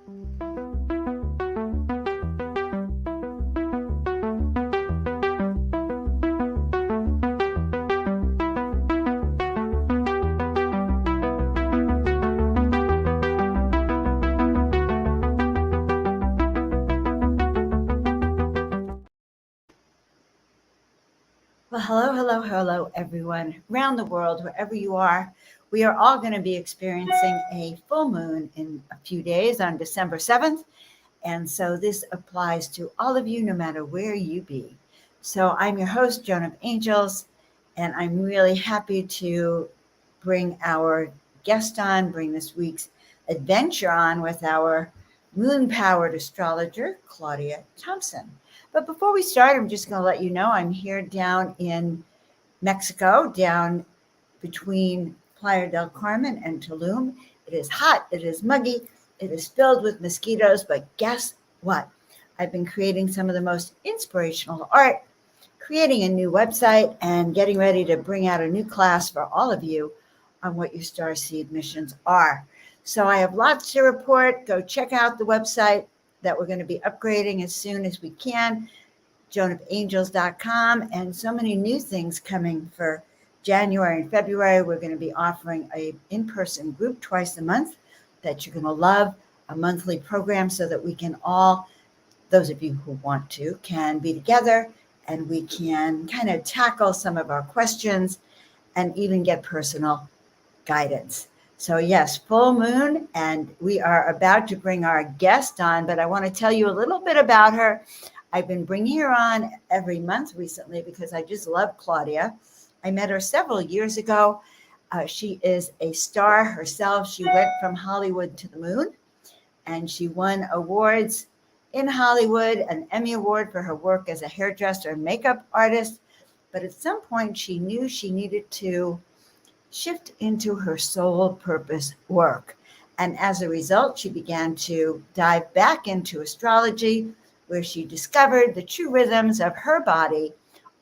Well, hello, everyone around the world, wherever you are. We are all going to be experiencing a full moon in a few days on December 7th. And so this applies to all of you, no matter where you be. So I'm your host, Joan of Angels, and I'm really happy to bring our guest on, bring this week's adventure on with our moon-powered astrologer, Claudia Thompson. But before we start, I'm just going to let you know I'm here down in Mexico, down between Playa del Carmen and Tulum. It is hot, it is muggy, it is filled with mosquitoes, but guess what? I've been creating some of the most inspirational art, creating a new website, and getting ready to bring out a new class for all of you on what your star seed missions are. So I have lots to report. Go check out the website that we're going to be upgrading as soon as we can, joanofangels.com, and so many new things coming for January and February. We're going to be offering a in-person group twice a month that you're going to love, a monthly program so that we can all, those of you who want to, can be together and we can kind of tackle some of our questions and even get personal guidance. So yes, full moon, and we are about to bring our guest on, but I want to tell you a little bit about her. I've been bringing her on every month recently because I just love Claudia. I met her several years ago. She is a star herself. She went from Hollywood to the moon, and she won awards in Hollywood, an Emmy Award for her work as a hairdresser and makeup artist. But at some point, she knew she needed to shift into her soul purpose work. And as a result, she began to dive back into astrology, where she discovered the true rhythms of her body,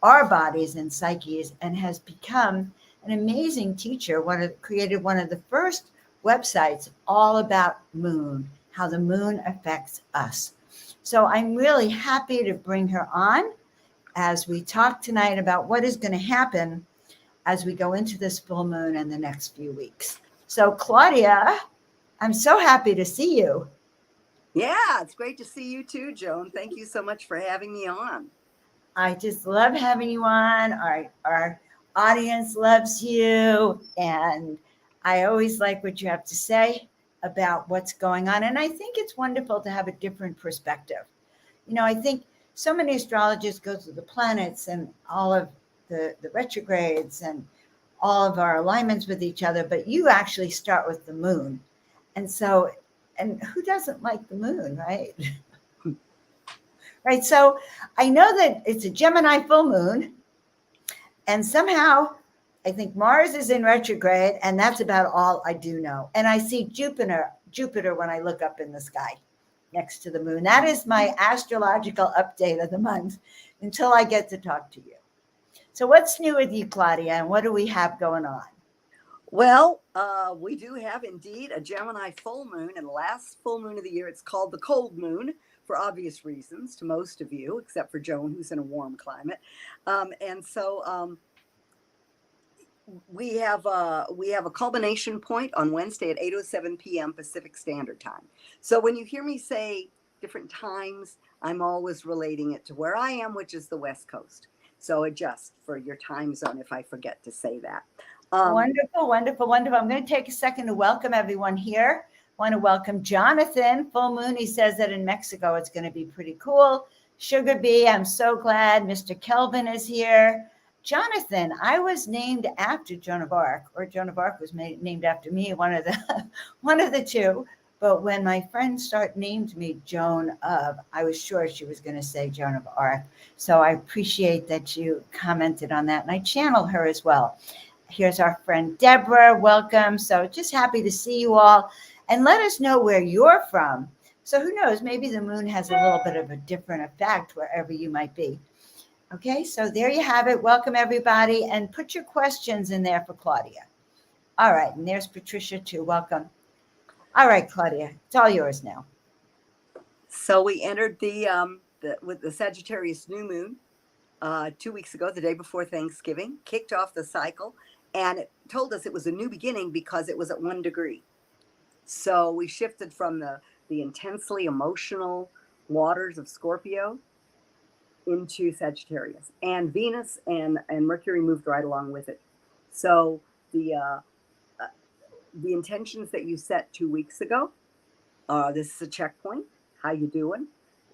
our bodies and psyches, and has become an amazing teacher, created one of the first websites all about moon, how the moon affects us. So I'm really happy to bring her on as we talk tonight about what is going to happen as we go into this full moon in the next few weeks. So Claudia, I'm so happy to see you. Yeah, it's great to see you too, Joan. Thank you so much for having me on. I just love having you on. Our audience loves you. And I always like what you have to say about what's going on. And I think it's wonderful to have a different perspective. You know, I think so many astrologers go through the planets and all of the retrogrades and all of our alignments with each other, but you actually start with the moon. And so, and who doesn't like the moon, right? Right. So I know that it's a Gemini full moon, and somehow I think Mars is in retrograde, and that's about all I do know. And I see Jupiter when I look up in the sky next to the moon. That is my astrological update of the month until I get to talk to you. So what's new with you, Claudia, and what do we have going on? Well, we do have indeed a Gemini full moon, and the last full moon of the year. It's called the cold moon for obvious reasons to most of you, except for Joan, who's in a warm climate. And so we have a culmination point on Wednesday at 8:07 p.m. Pacific Standard Time. So when you hear me say different times, I'm always relating it to where I am, which is the West Coast. So adjust for your time zone if I forget to say that. Wonderful. I'm going to take a second to welcome everyone here. I want to welcome Jonathan. Full moon, he says that in Mexico it's going to be pretty cool. Sugar Bee, I'm so glad. Mr. Kelvin is here. Jonathan, I was named after Joan of Arc, or Joan of Arc was named after me, one of the two. But when my friend named me Joan of, I was sure she was going to say Joan of Arc. So I appreciate that you commented on that, and I channel her as well. Here's our friend Deborah. Welcome. So just happy to see you all. And let us know where you're from. So who knows, maybe the moon has a little bit of a different effect wherever you might be. Okay, so there you have it. Welcome, everybody. And put your questions in there for Claudia. All right, and there's Patricia, too. Welcome. All right, Claudia, it's all yours now. So we entered with the Sagittarius new moon 2 weeks ago, the day before Thanksgiving, kicked off the cycle, and it told us it was a new beginning because it was at 1 degree. So we shifted from the intensely emotional waters of Scorpio into Sagittarius, and Venus and Mercury moved right along with it. So the intentions that you set 2 weeks ago, this is a checkpoint. How you doing?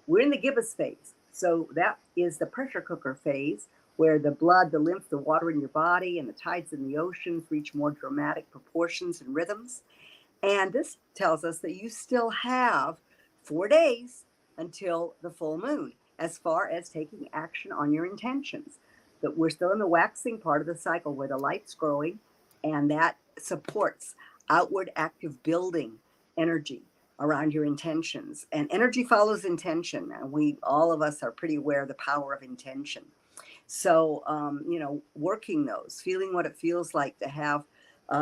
We're in the gibbous phase. So that is the pressure cooker phase, where the blood, the lymph, the water in your body, and the tides in the oceans reach more dramatic proportions and rhythms. And this tells us that you still have 4 days until the full moon, as far as taking action on your intentions. That we're still in the waxing part of the cycle where the light's growing, and that supports outward active building energy around your intentions. And energy follows intention. And all of us are pretty aware of the power of intention. So, working those, feeling what it feels like to have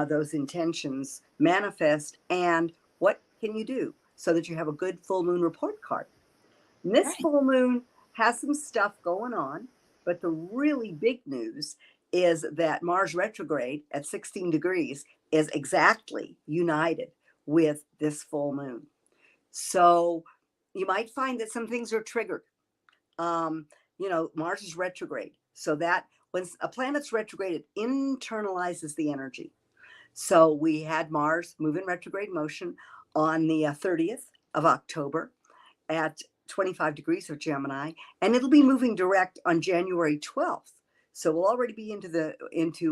those intentions manifest, and what can you do so that you have a good full moon report card. And this full moon has some stuff going on, but the really big news is that Mars retrograde at 16 degrees is exactly united with this full moon. So you might find that some things are triggered. Mars is retrograde. So that when a planet's retrograde, it internalizes the energy. So we had Mars move in retrograde motion on the 30th of October at 25 degrees of Gemini, and it'll be moving direct on January 12th. So we'll already be into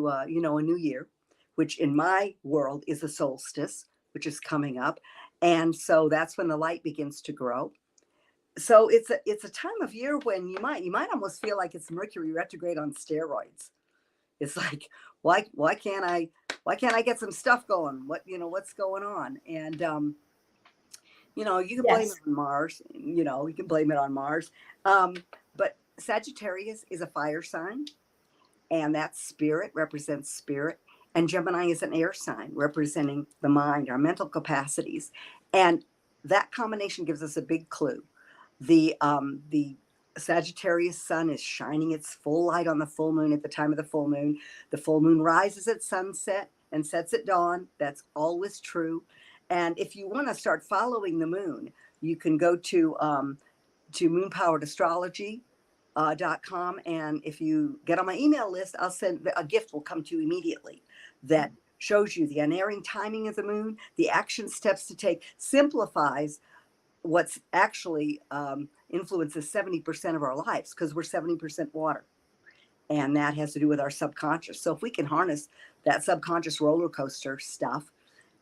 a new year, which in my world is the solstice, which is coming up. And so that's when the light begins to grow. So it's a time of year when you might almost feel like it's Mercury retrograde on steroids. It's like, why can't I get some stuff going? What's going on? And you can blame it on Mars. You can blame it on Mars. But Sagittarius is a fire sign, and that spirit represents spirit. And Gemini is an air sign representing the mind, our mental capacities. And that combination gives us a big clue. The Sagittarius sun is shining its full light on the full moon at the time of the full moon. The full moon rises at sunset and sets at dawn. That's always true. And if you want to start following the moon, you can go to moonpoweredastrology.com. And if you get on my email list, I'll send a gift will come to you immediately that shows you the unerring timing of the moon, the action steps to take, simplifies what's actually influences 70% of our lives, because we're 70% water. And that has to do with our subconscious. So if we can harness that subconscious roller coaster stuff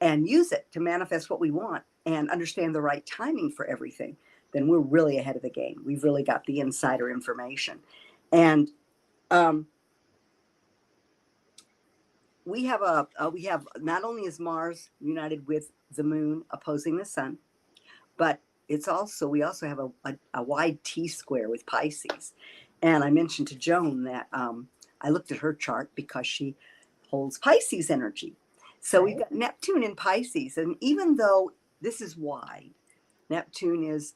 and use it to manifest what we want and understand the right timing for everything, then we're really ahead of the game. We've really got the insider information. And we have not only is Mars united with the moon opposing the sun, but we also have a wide T-square with Pisces. And I mentioned to Joan that I looked at her chart because she holds Pisces energy. So we've got Neptune in Pisces. And even though this is wide, Neptune is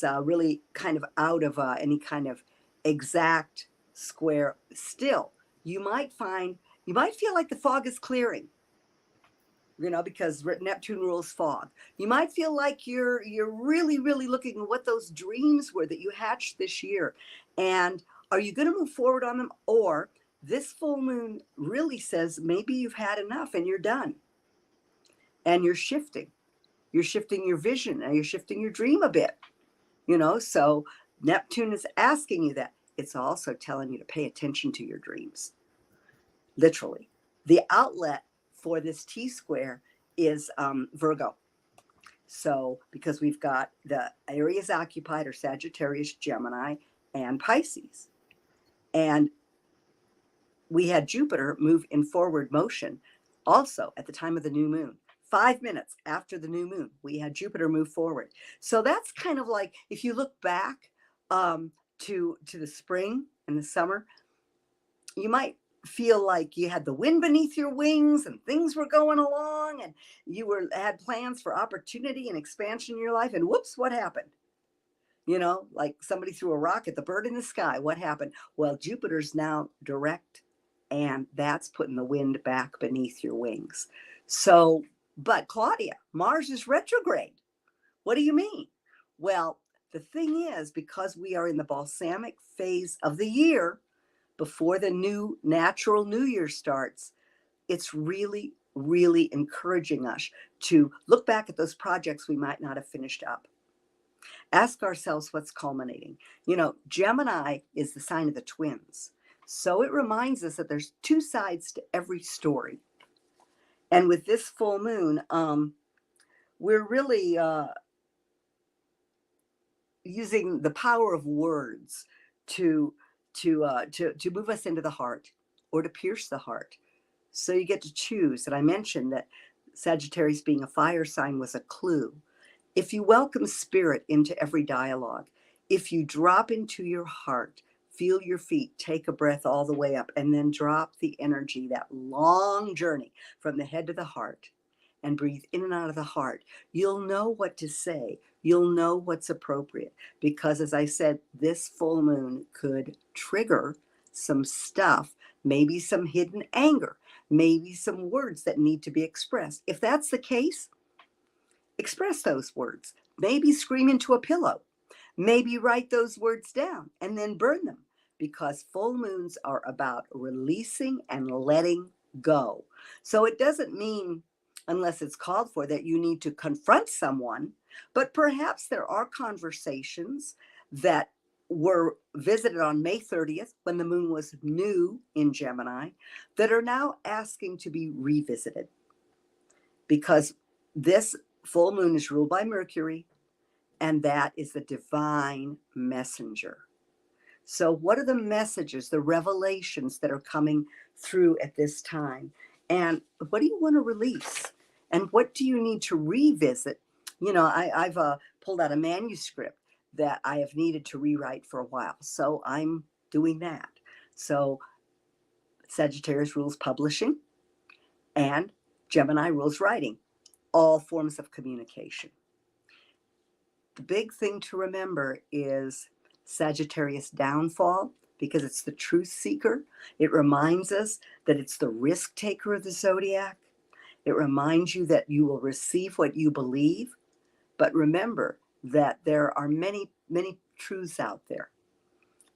really kind of out of any kind of exact square. Still, you might feel like the fog is clearing, because Neptune rules fog. You might feel like you're really, really looking at what those dreams were that you hatched this year. And are you going to move forward on them? Or this full moon really says maybe you've had enough and you're done. And you're shifting. You're shifting your vision, and you're shifting your dream a bit. So Neptune is asking you that. It's also telling you to pay attention to your dreams. Literally. The outlet for this T-square is Virgo. So because we've got the areas occupied are Sagittarius, Gemini, and Pisces. And we had Jupiter move in forward motion also at the time of the new moon. 5 minutes after the new moon, we had Jupiter move forward. So that's kind of like, if you look back to the spring and the summer, you might feel like you had the wind beneath your wings and things were going along and you had plans for opportunity and expansion in your life, and whoops, what happened? like somebody threw a rock at the bird in the sky. What happened? Well, Jupiter's now direct, and that's putting the wind back beneath your wings. So, but Claudia, Mars is retrograde. What do you mean? Well, the thing is, because we are in the balsamic phase of the year before the new natural new year starts, it's really, really encouraging us to look back at those projects we might not have finished up. Ask ourselves what's culminating. Gemini is the sign of the twins. So it reminds us that there's two sides to every story. And with this full moon, we're really using the power of words to move us into the heart or to pierce the heart. So you get to choose. And I mentioned that Sagittarius being a fire sign was a clue. If you welcome spirit into every dialogue, if you drop into your heart, feel your feet, take a breath all the way up, and then drop the energy, that long journey from the head to the heart, and breathe in and out of the heart, you'll know what to say. You'll know what's appropriate. Because as I said, this full moon could trigger some stuff, maybe some hidden anger, maybe some words that need to be expressed. If that's the case, express those words. Maybe scream into a pillow. Maybe write those words down and then burn them, because full moons are about releasing and letting go. So it doesn't mean, unless it's called for, that you need to confront someone, but perhaps there are conversations that were visited on May 30th when the moon was new in Gemini that are now asking to be revisited, because this full moon is ruled by Mercury, and that is the divine messenger. So what are the messages, the revelations that are coming through at this time? And what do you want to release? And what do you need to revisit? I've pulled out a manuscript that I have needed to rewrite for a while. So I'm doing that. So Sagittarius rules publishing and Gemini rules writing, all forms of communication. The big thing to remember is Sagittarius downfall, because it's the truth seeker. It reminds us that it's the risk taker of the zodiac. It reminds you that you will receive what you believe. But remember that there are many, many truths out there.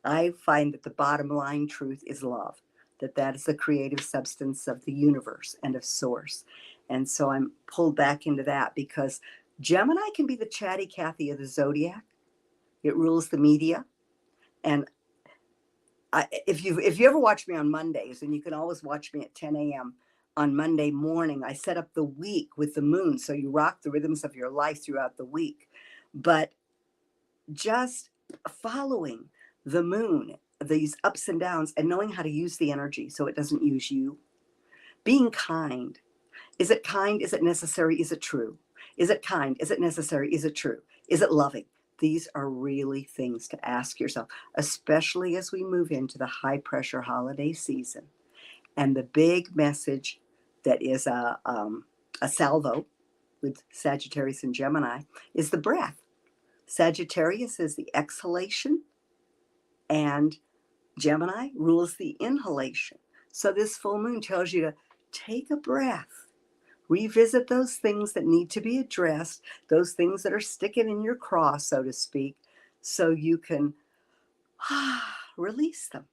I find that the bottom line truth is love, that is the creative substance of the universe and of source. And so I'm pulled back into that, because Gemini can be the chatty Cathy of the zodiac. It rules the media. And if you ever watch me on Mondays, and you can always watch me at 10 a.m. on Monday morning, I set up the week with the moon, so you rock the rhythms of your life throughout the week. But just following the moon, these ups and downs, and knowing how to use the energy so it doesn't use you. Being kind. Is it kind? Is it necessary? Is it true? Is it kind? Is it necessary? Is it true? Is it loving? These are really things to ask yourself, especially as we move into the high pressure holiday season. And the big message that is a salvo with Sagittarius and Gemini is the breath. Sagittarius is the exhalation, and Gemini rules the inhalation. So this full moon tells you to take a breath, revisit those things that need to be addressed, those things that are sticking in your craw, so to speak, so you can release them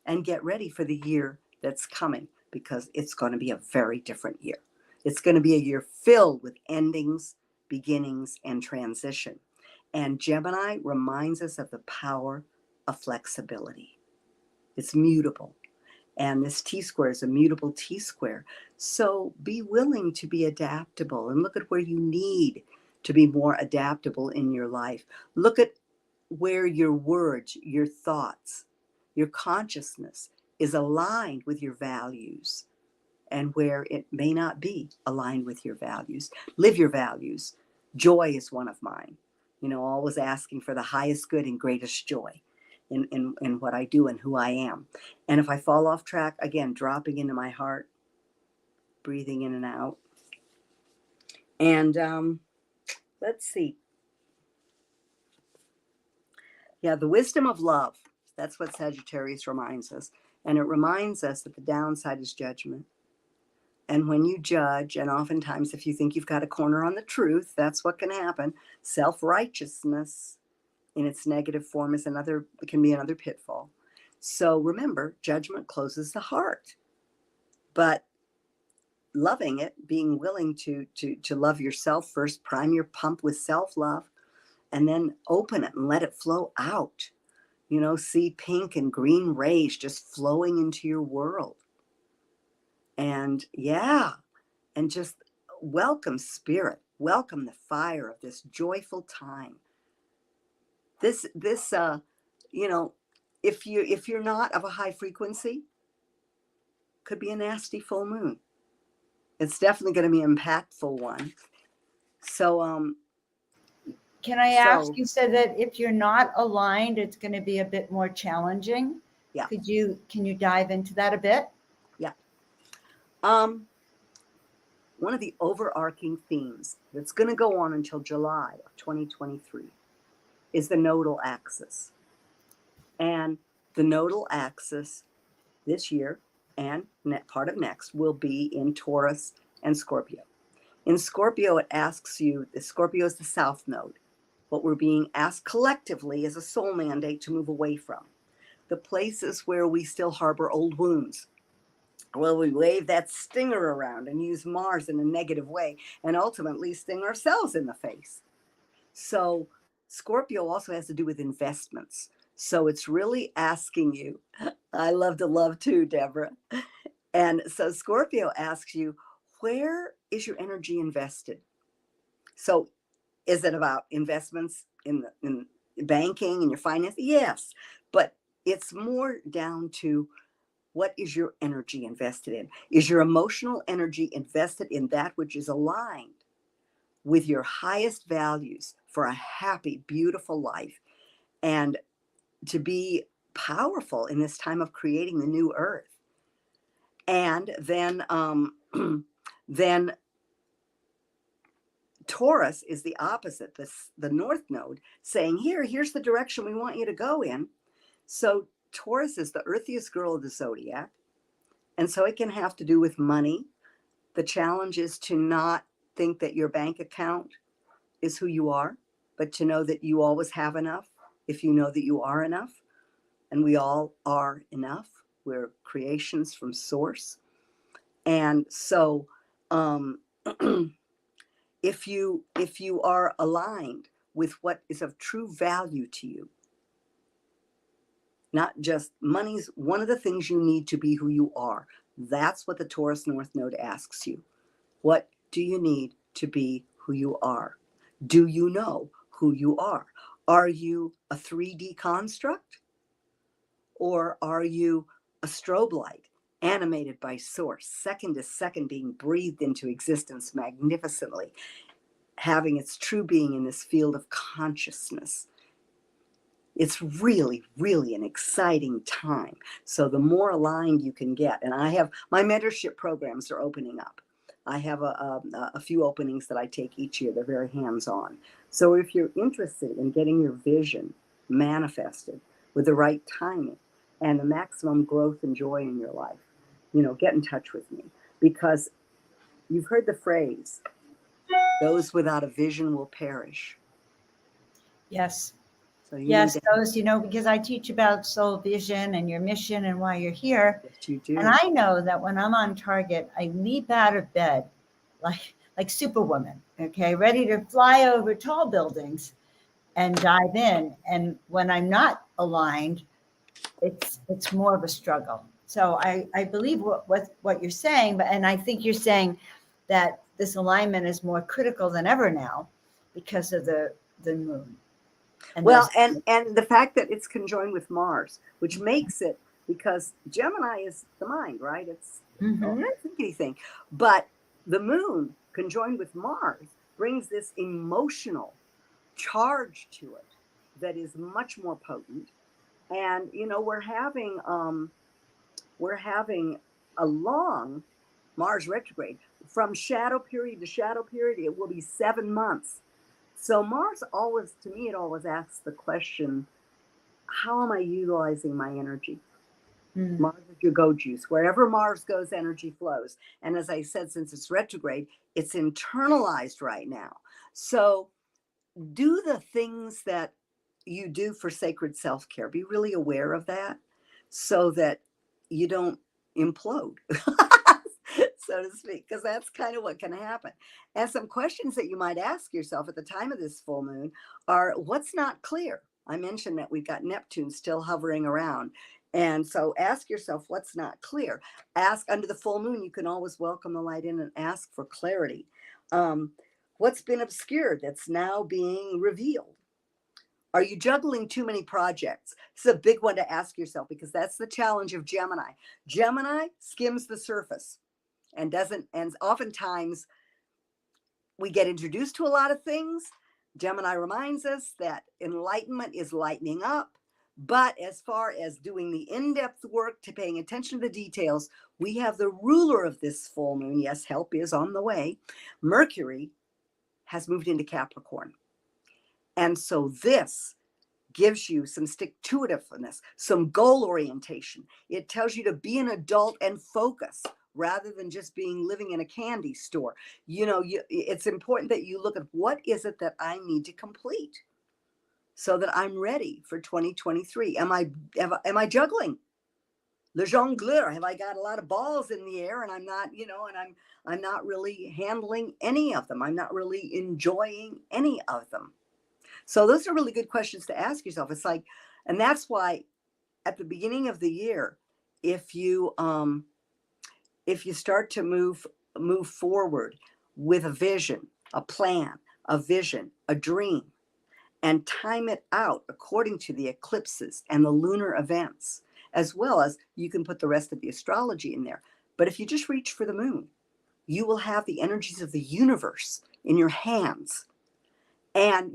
and get ready for the year that's coming, because it's going to be a very different year. It's going to be a year filled with endings, beginnings, and transition. And Gemini reminds us of the power of flexibility. It's mutable. And this T-square is a mutable T-square. So be willing to be adaptable, and look at where you need to be more adaptable in your life. Look at where your words, your thoughts, your consciousness is aligned with your values, and where it may not be aligned with your values. Live your values. Joy is one of mine. Always asking for the highest good and greatest joy in what I do and who I am. And if I fall off track, again, dropping into my heart, breathing in and out. And let's see. Yeah, the wisdom of love. That's what Sagittarius reminds us. And it reminds us that the downside is judgment. And when you judge, and oftentimes if you think you've got a corner on the truth, that's what can happen. Self-righteousness in its negative form is can be another pitfall. So remember, judgment closes the heart. But loving it, being willing to love yourself first, prime your pump with self-love, and then open it and let it flow out. See pink and green rays just flowing into your world. And and just welcome spirit, welcome the fire of this joyful time. This if you're not of a high frequency, could be a nasty full moon. It's definitely going to be an impactful one. So can I ask, you said that if you're not aligned, it's going to be a bit more challenging. Yeah. Can you dive into that a bit? Yeah. One of the overarching themes that's going to go on until July of 2023 is the nodal axis. And the nodal axis this year and part of next will be in Taurus and Scorpio. In Scorpio, it asks you, Scorpio is the south node. What we're being asked collectively is a soul mandate to move away from. The places where we still harbor old wounds. Well, we wave that stinger around and use Mars in a negative way and ultimately sting ourselves in the face. So Scorpio also has to do with investments. So it's really asking you, I love to love too, Deborah. And so Scorpio asks you, where is your energy invested? So is it about investments in banking and your finance? Yes, but it's more down to, what is your energy invested in? Is your emotional energy invested in that which is aligned with your highest values for a happy, beautiful life and to be powerful in this time of creating the new earth? And then, then Taurus is the opposite, the north node, saying, here's the direction we want you to go in. So Taurus is the earthiest girl of the zodiac. And so it can have to do with money. The challenge is to not think that your bank account is who you are, but to know that you always have enough if you know that you are enough. And we all are enough. We're creations from source. And so if you are aligned with what is of true value to you, not just money's one of the things you need to be who you are. That's what the Taurus North Node asks you. What do you need to be who you are? Do you know who you are? Are you a 3D construct? Or are you a strobe light animated by source, second to second being breathed into existence magnificently, having its true being in this field of consciousness? It's really, really an exciting time. So the more aligned you can get, and my mentorship programs are opening up. I have a few openings that I take each year. They're very hands-on. So if you're interested in getting your vision manifested with the right timing and the maximum growth and joy in your life, get in touch with me, because you've heard the phrase, those without a vision will perish. Yes. So yes, those, because I teach about soul vision and your mission and why you're here. Yes, you do. And I know that when I'm on target, I leap out of bed like Superwoman, okay, ready to fly over tall buildings and dive in. And when I'm not aligned, it's more of a struggle. So I believe what you're saying, and I think you're saying that this alignment is more critical than ever now because of the moon. And the fact that it's conjoined with Mars, which makes it, because Gemini is the mind, right? It's anything. But the moon conjoined with Mars brings this emotional charge to it that is much more potent. And we're having a long Mars retrograde from shadow period to shadow period. It will be 7 months. So Mars always asks the question, how am I utilizing my energy? Mm. Mars is your go juice. Wherever Mars goes, energy flows. And as I said, since it's retrograde, it's internalized right now. So do the things that you do for sacred self-care. Be really aware of that so that you don't implode, so to speak, because that's kind of what can happen. And some questions that you might ask yourself at the time of this full moon are, what's not clear? I mentioned that we've got Neptune still hovering around. And so ask yourself what's not clear. Ask under the full moon, you can always welcome the light in and ask for clarity. What's been obscured that's now being revealed? Are you juggling too many projects? This is a big one to ask yourself, because that's the challenge of Gemini. Gemini skims the surface and doesn't, and oftentimes we get introduced to a lot of things. Gemini reminds us that enlightenment is lightening up. But as far as doing the in-depth work, to paying attention to the details, we have the ruler of this full moon. Yes, help is on the way. Mercury has moved into Capricorn. And so this gives you some stick-to-itiveness, some goal orientation. It tells you to be an adult and focus rather than just living in a candy store. It's important that you look at, what is it that I need to complete so that I'm ready for 2023? Am I juggling? Le jongleur, have I got a lot of balls in the air and I'm not, and I'm not really handling any of them. I'm not really enjoying any of them. So those are really good questions to ask yourself. It's like, and that's why at the beginning of the year, if you start to move forward with a vision, a plan, a vision, a dream, and time it out according to the eclipses and the lunar events, as well as you can put the rest of the astrology in there. But if you just reach for the moon, you will have the energies of the universe in your hands. And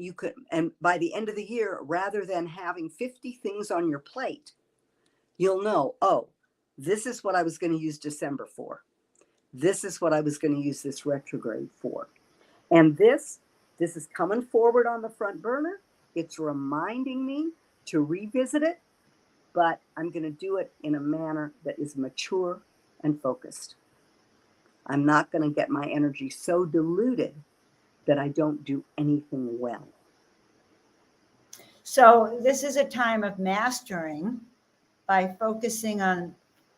and by the end of the year, rather than having 50 things on your plate, you'll know, oh, this is what I was going to use December for. This is what I was going to use this retrograde for. And this is coming forward on the front burner. It's reminding me to revisit it, but I'm going to do it in a manner that is mature and focused. I'm not going to get my energy so diluted that I don't do anything well. So this is a time of mastering by focusing on,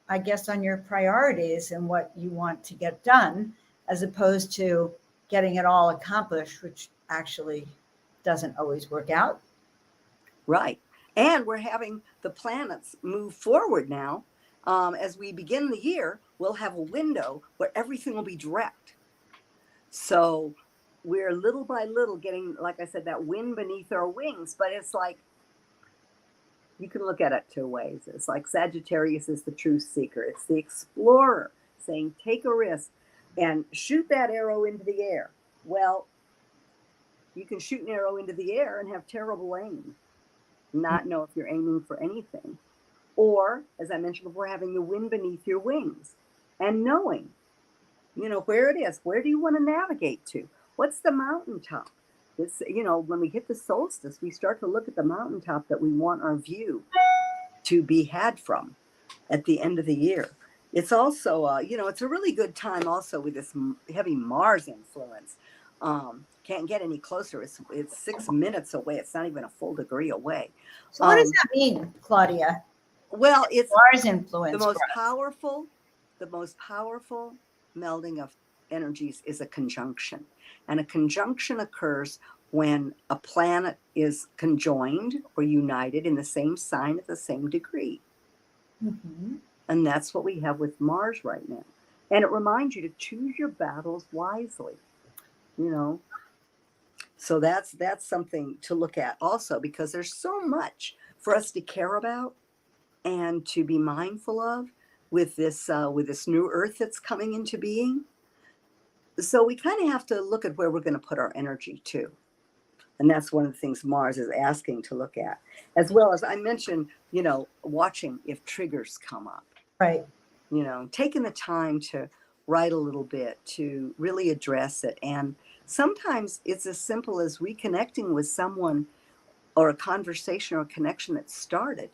I guess, on your priorities and what you want to get done, as opposed to getting it all accomplished, which actually doesn't always work out. Right. And we're having the planets move forward now. As we begin the year, we'll have a window where everything will be direct. So we're little by little getting, like I said, that wind beneath our wings. But it's like, you can look at it two ways. It's like Sagittarius is the truth seeker. It's the explorer saying, take a risk and shoot that arrow into the air. Well, you can shoot an arrow into the air and have terrible aim, not know if you're aiming for anything. Or, as I mentioned before, having the wind beneath your wings and knowing, where it is. Where do you want to navigate to? What's the mountaintop? It's, when we hit the solstice, we start to look at the mountaintop that we want our view to be had from at the end of the year. It's also, it's a really good time also with this heavy Mars influence. Can't get any closer. It's 6 minutes away. It's not even a full degree away. So what does that mean, Claudia? Well, it's Mars influence. The most powerful melding of energies is a conjunction. And a conjunction occurs when a planet is conjoined or united in the same sign at the same degree. Mm-hmm. And that's what we have with Mars right now. And it reminds you to choose your battles wisely, So that's something to look at also, because there's so much for us to care about and to be mindful of with this new Earth that's coming into being. So we kind of have to look at where we're going to put our energy too. And that's one of the things Mars is asking to look at, as well as I mentioned, watching if triggers come up. Right. Taking the time to write a little bit to really address it. And sometimes it's as simple as reconnecting with someone or a conversation or a connection that started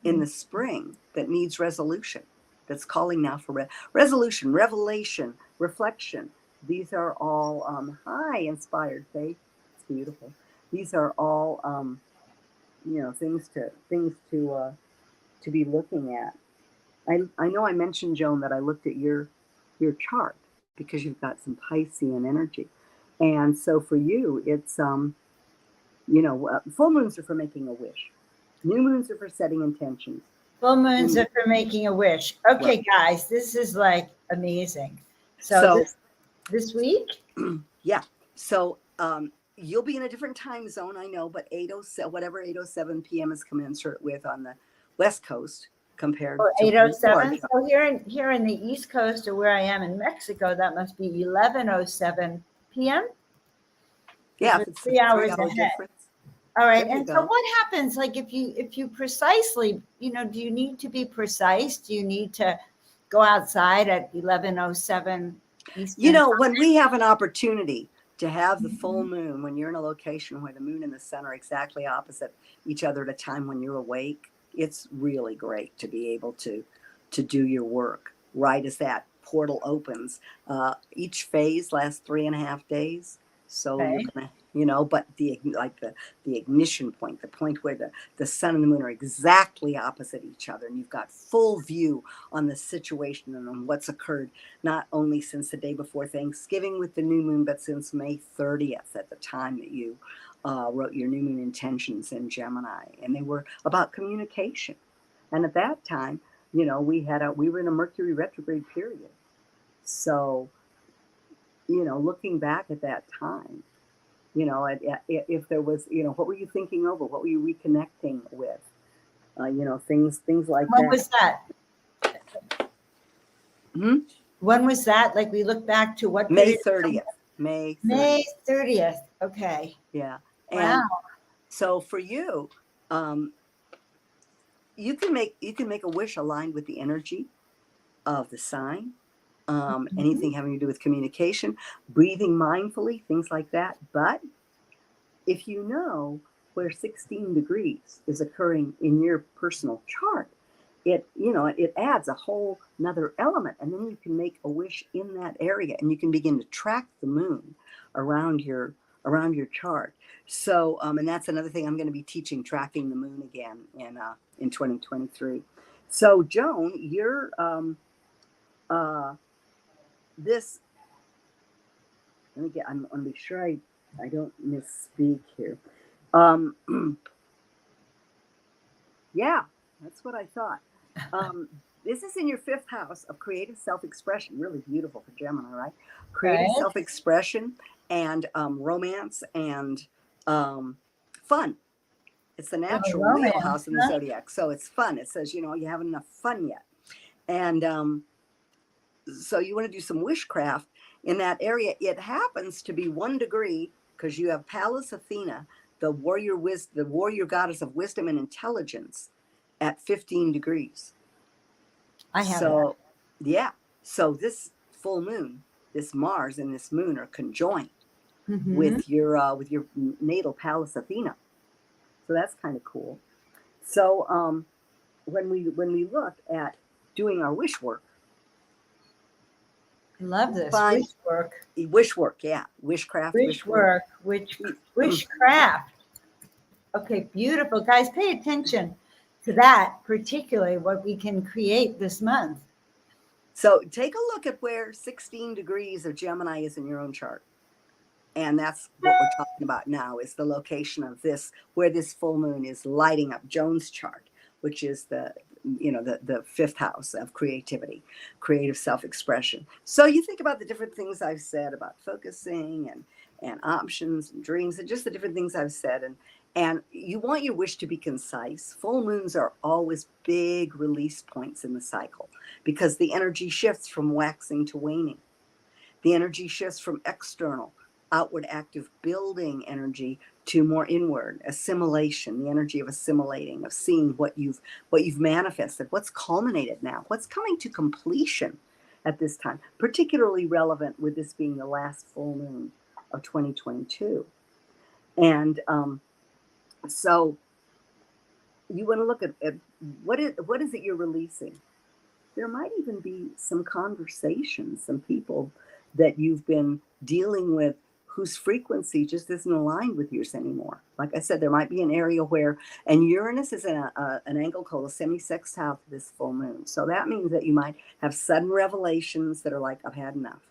in the spring that needs resolution, that's calling now for resolution, revelation, reflection. These are all high inspired faith. It's beautiful. These are all things to be looking at. I know I mentioned, Joan, that I looked at your chart because you've got some Piscean energy, and so for you it's full moons are for making a wish, new moons are for setting intentions. Full moons are for making a wish. Okay, Right. guys, this is like amazing. So this week, yeah. So you'll be in a different time zone, I know, but 8:07, whatever 8:07 p.m. is commensurate with on the West Coast compared or to 8:07. So here in the East Coast, or where I am in Mexico, that must be 11:07 p.m. Yeah, We're if it's a 3 hours 3 hour ahead. difference. All right. There you And so go. what happens, like if you precisely, do you need to be precise? Do you need to go outside at 11:07 Eastern? When we have an opportunity to have the full moon, when you're in a location where the moon and the sun are exactly opposite each other at a time when you're awake, it's really great to be able to do your work right as that portal opens. Each phase lasts 3.5 days. So Okay. you're gonna, but the ignition point, the point where the sun and the moon are exactly opposite each other, and you've got full view on the situation and on what's occurred, not only since the day before Thanksgiving with the new moon, but since May 30th at the time that you wrote your new moon intentions in Gemini, and they were about communication. And at that time, we were in a Mercury retrograde period. So, looking back at that time, if there was, what were you thinking over? What were you reconnecting with? Things like When that. was that? Hmm? When was that? Like we look back to what May period? 30th. May 30th. May 30th. Okay. Yeah. Wow. And so for you, you can make a wish aligned with the energy of the sign. Anything having to do with communication, breathing mindfully, things like that. But if you know where 16 degrees is occurring in your personal chart, it adds a whole another element, and then you can make a wish in that area, and you can begin to track the moon around your chart. So, and that's another thing I'm going to be teaching, tracking the moon again in 2023. So, Joan, you're this. I'm going to be sure I don't misspeak here. Yeah, that's what I thought. This is in your 5th house of creative self-expression. Really beautiful for Gemini, right? Creative self-expression and romance and fun. It's the natural wheelhouse in the zodiac. So it's fun. It says, you haven't enough fun yet. And so you want to do some wishcraft in that area. It happens to be 1 degree because you have Pallas Athena, the warrior goddess of wisdom and intelligence, at 15 degrees. I have that. Yeah. So this full moon, this Mars and this moon are conjoined with your natal Pallas Athena. So that's kind of cool. So when we look at doing our wish work, I love this. Wish work, yeah. Wishcraft. Wishcraft. Okay, beautiful. Guys, pay attention to that, particularly what we can create this month. So take a look at where 16 degrees of Gemini is in your own chart. And that's what we're talking about now, is the location of this, where this full moon is lighting up Joan's chart, which is the 5th house of creativity, creative self-expression. So you think about the different things I've said about focusing and options and dreams and just the different things I've said. And you want your wish to be concise. Full moons are always big release points in the cycle because the energy shifts from waxing to waning. The energy shifts from external, outward active building energy to more inward assimilation, the energy of assimilating, of seeing what you've manifested, what's culminated now, what's coming to completion at this time, particularly relevant with this being the last full moon of 2022. And So you want to look at what is it you're releasing. There might even be some conversations, some people that you've been dealing with whose frequency just isn't aligned with yours anymore. Like I said, there might be an area where, and Uranus is in an angle called a semi-sextile to this full moon. So that means that you might have sudden revelations that are like, I've had enough.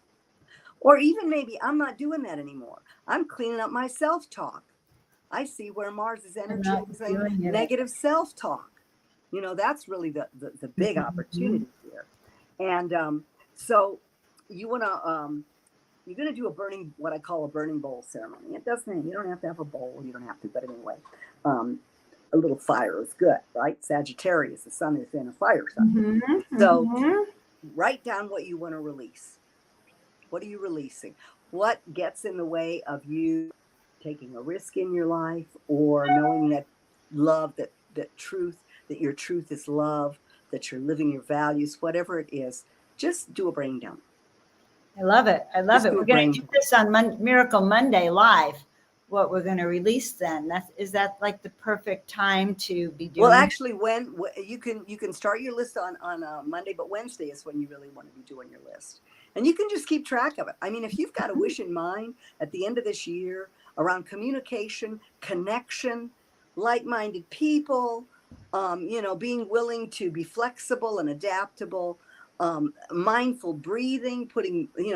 Or even maybe I'm not doing that anymore. I'm cleaning up my self-talk. I see where Mars is I'm not energizing doing it. negative self-talk. That's really the big Mhm. opportunity here. And so you want to, you're going to do what I call a burning bowl ceremony. It doesn't, you don't have to have a bowl. You don't have to, but anyway, a little fire is good, right? Sagittarius, the sun is in a fire sign. So write down what you want to release. What are you releasing? What gets in the way of you taking a risk in your life, or knowing that love, that truth, that your truth is love, that you're living your values, whatever it is, just do a brain dump. I love it. I love Just it. do a We're going brain to do dump. this on Miracle Monday live. What we're going to release then? Is that like the perfect time to be doing? Well, actually, when you can start your list on Monday, but Wednesday is when you really want to be doing your list, and you can just keep track of it. I mean, if you've got a wish in mind at the end of this year around communication, connection, like-minded people, being willing to be flexible and adaptable, mindful breathing,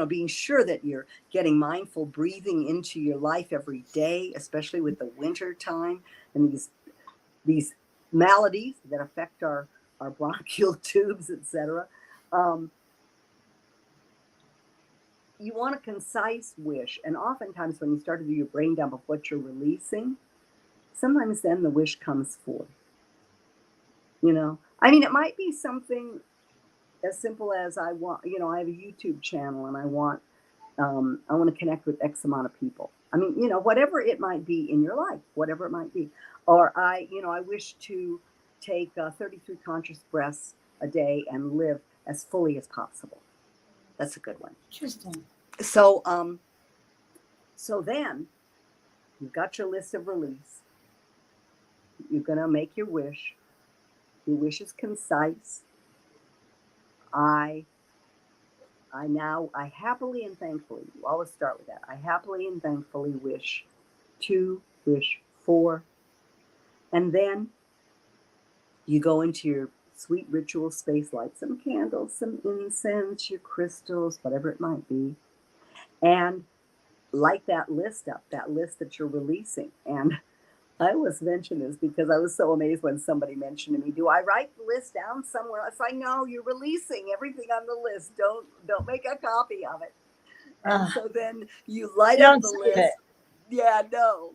being sure that you're getting mindful breathing into your life every day, especially with the winter time and these maladies that affect our bronchial tubes, etc. You want a concise wish. And oftentimes when you start to do your brain dump of what you're releasing, sometimes then the wish comes forth. I mean, it might be something as simple as I have a YouTube channel and I want to connect with X amount of people. I mean, whatever it might be in your life, whatever it might be. Or I wish to take 33 conscious breaths a day and live as fully as possible. That's a good one. Interesting. So, so then you've got your list of release. You're going to make your wish. Your wish is concise. I happily and thankfully, you always start with that. I happily and thankfully wish for, and then you go into your sweet ritual space, light some candles, some incense, your crystals, whatever it might be, and light that list up, that list that you're releasing. And I always mention this because I was so amazed when somebody mentioned to me, do I write the list down somewhere? I was like, no, you're releasing everything on the list. Don't make a copy of it. And so then you light up the list. It. Yeah, no.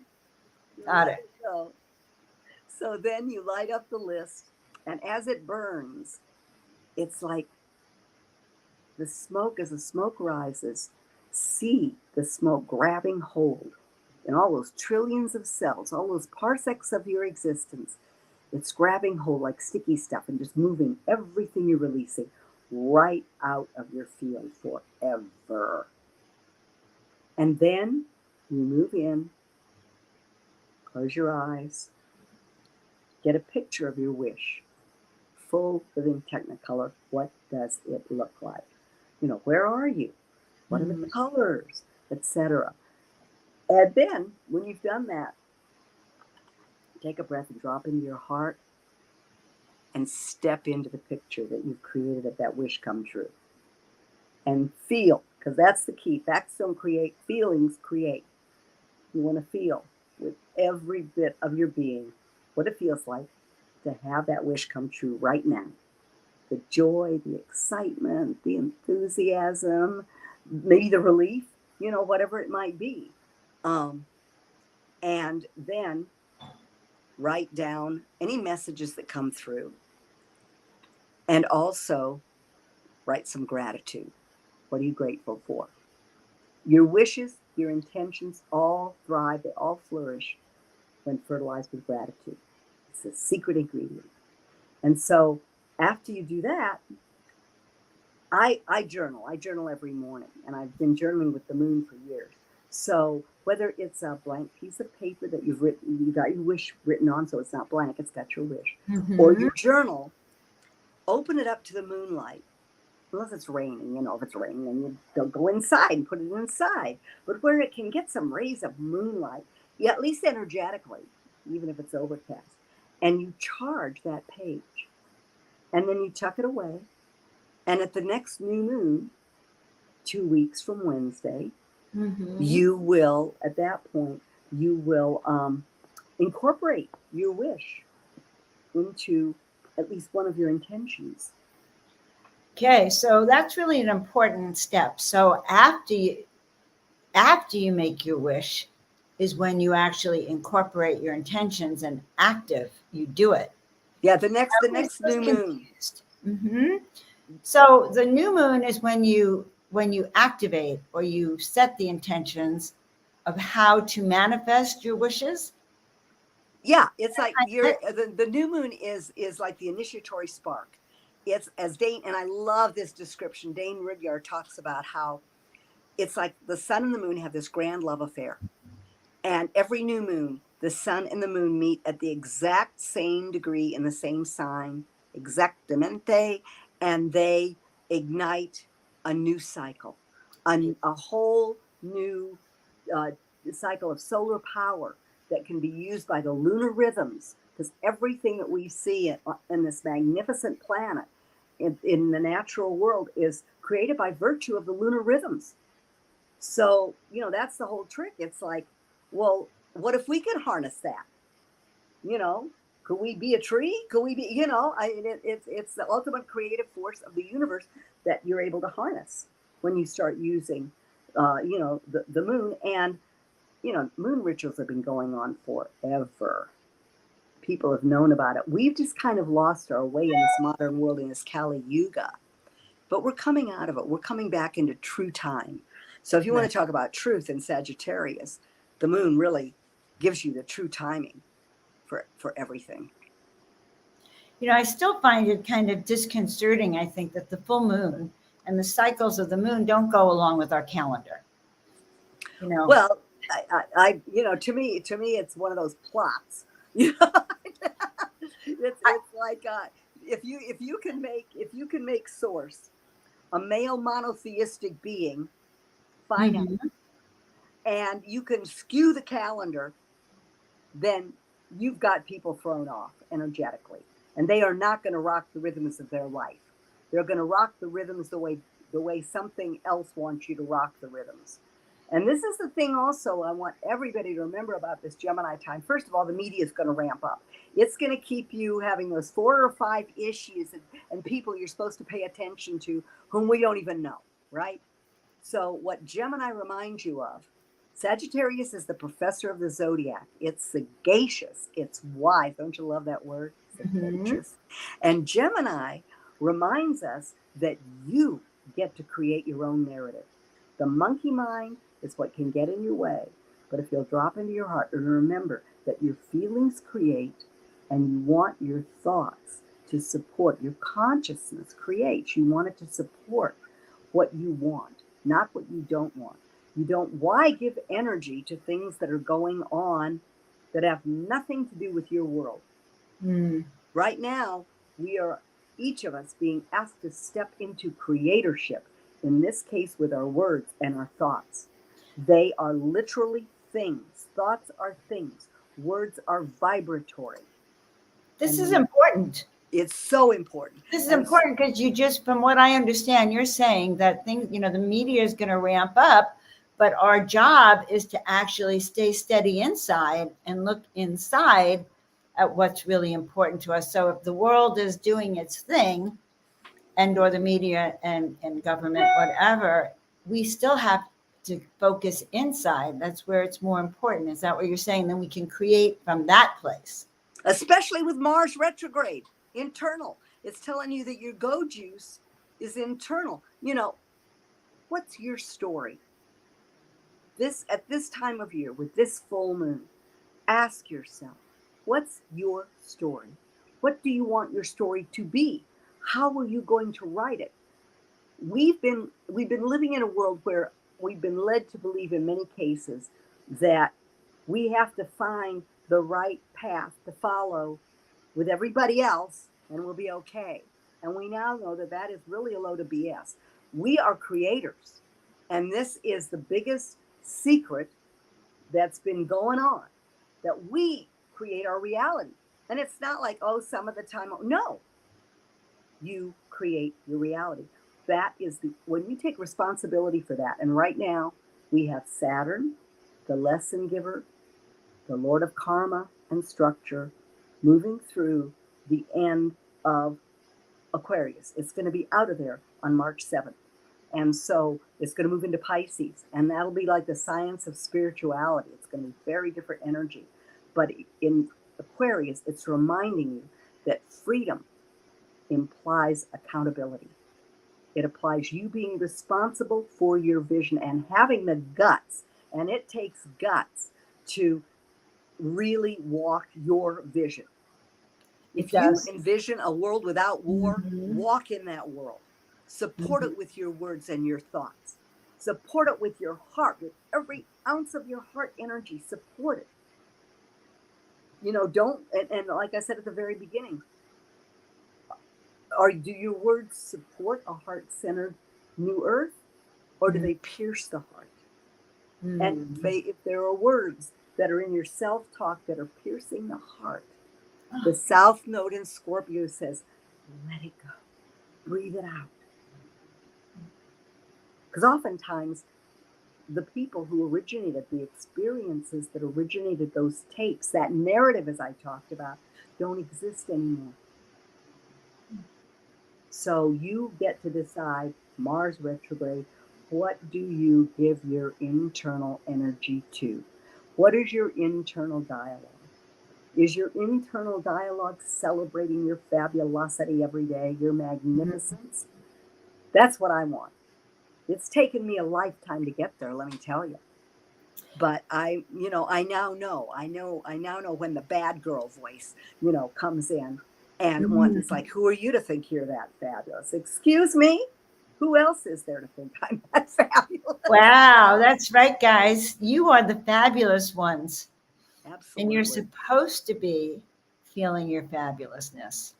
Got it. No. So then you light up the list, and as it burns, it's like the smoke, as the smoke rises, see the smoke grabbing hold in all those trillions of cells, all those parsecs of your existence. It's grabbing hold like sticky stuff and just moving everything you're releasing right out of your field forever. And then you move in, close your eyes, get a picture of your wish. Full living Technicolor. What does it look like? Where are you? What are the colors, etc. And then when you've done that, take a breath and drop into your heart and step into the picture that you've created of that wish come true. And feel, because that's the key. Facts don't create, feelings create. You want to feel with every bit of your being what it feels like to have that wish come true right now. The joy, the excitement, the enthusiasm, maybe the relief, whatever it might be. And then write down any messages that come through. And also write some gratitude. What are you grateful for? Your wishes, your intentions all thrive, they all flourish when fertilized with gratitude. It's a secret ingredient. And so after you do that, I journal. I journal every morning, and I've been journaling with the moon for years. So whether it's a blank piece of paper that you've written, you got your wish written on, so it's not blank, it's got your wish, or your journal, open it up to the moonlight. Unless it's raining, if it's raining, then you don't go inside and put it inside. But where it can get some rays of moonlight, yeah, at least energetically, even if it's overcast, and you charge that page, and then you tuck it away. And at the next new moon, 2 weeks from Wednesday, you will, at that point, you will incorporate your wish into at least one of your intentions. Okay, so that's really an important step. So after you make your wish is when you actually incorporate your intentions and you do it. Yeah, the next new moon. So the new moon is when you activate or you set the intentions of how to manifest your wishes. Yeah, it's like the new moon is like the initiatory spark. It's as Dane, and I love this description. Dane Rudyard talks about how it's like the sun and the moon have this grand love affair. And every new moon, the sun and the moon meet at the exact same degree in the same sign, exactamente, and they ignite a new cycle, a whole new cycle of solar power that can be used by the lunar rhythms, because everything that we see in this magnificent planet in the natural world is created by virtue of the lunar rhythms. So, that's the whole trick. It's like, well, what if we could harness that? Could we be a tree? Could we be, it's the ultimate creative force of the universe that you're able to harness when you start using, the moon. And, moon rituals have been going on forever. People have known about it. We've just kind of lost our way in this modern world, in this Kali Yuga. But we're coming out of it. We're coming back into true time. So if you want to talk about truth in Sagittarius, the moon really gives you the true timing for everything. I still find it kind of disconcerting, I think, that the full moon and the cycles of the moon don't go along with our calendar. Well, I to me, it's one of those plots. It's like if you can make source a male monotheistic being finite, and you can skew the calendar, then you've got people thrown off energetically, and they are not going to rock the rhythms of their life. They're going to rock the rhythms the way something else wants you to rock the rhythms. And this is the thing also I want everybody to remember about this Gemini time. First of all, the media is going to ramp up. It's going to keep you having those 4 or 5 issues and people you're supposed to pay attention to whom we don't even know, right? So what Gemini reminds you of, Sagittarius is the professor of the zodiac. It's sagacious. It's wise. Don't you love that word? Sagacious. And Gemini reminds us that you get to create your own narrative. The monkey mind is what can get in your way. But if you'll drop into your heart and remember that your feelings create, and you want your thoughts to support, your consciousness creates. You want it to support what you want, not what you don't want. Why give energy to things that are going on that have nothing to do with your world? Right now, we are, each of us, being asked to step into creatorship, in this case with our words and our thoughts. They are literally things. Thoughts are things. Words are vibratory. This is important. It's so important. This is important because from what I understand, you're saying that things, the media is going to ramp up, but our job is to actually stay steady inside and look inside at what's really important to us. So if the world is doing its thing, or the media and government, whatever, we still have to focus inside. That's where it's more important. Is that what you're saying? Then we can create from that place. Especially with Mars retrograde, internal. It's telling you that your go juice is internal. What's your story? At this time of year, with this full moon, ask yourself, what's your story? What do you want your story to be? How are you going to write it? We've been living in a world where we've been led to believe in many cases that we have to find the right path to follow with everybody else and we'll be okay. And we now know that that is really a load of BS. We are creators. And this is the biggest secret that's been going on, that we create our reality. And it's not like, oh, some of the time. No, you create your reality. That is when you take responsibility for that. And right now we have Saturn, the lesson giver, the Lord of karma and structure, moving through the end of Aquarius. It's going to be out of there on March 7th. And so it's going to move into Pisces, and that'll be like the science of spirituality. It's going to be very different energy. But in Aquarius, it's reminding you that freedom implies accountability. It applies you being responsible for your vision and having the guts, and it takes guts to really walk your vision. If you envision a world without war, walk in that world. Support it with your words and your thoughts. Support it with your heart, with every ounce of your heart energy. Support it. You know, don't, and like I said at the very beginning, do your words support a heart-centered new earth, or do they pierce the heart? And if there are words that are in your self-talk that are piercing the heart, the South Node in Scorpio says, let it go. Breathe it out. Because oftentimes, the people who originated the experiences that originated those tapes, that narrative, as I talked about, don't exist anymore. So you get to decide, Mars retrograde, what do you give your internal energy to? What is your internal dialogue? Is your internal dialogue celebrating your fabulosity every day, your magnificence? That's what I want. It's taken me a lifetime to get there, let me tell you. But I now know when the bad girl voice, comes in and one's like, who are you to think you're that fabulous? Excuse me? Who else is there to think I'm that fabulous? Wow, that's right, guys. You are the fabulous ones. Absolutely. And you're supposed to be feeling your fabulousness,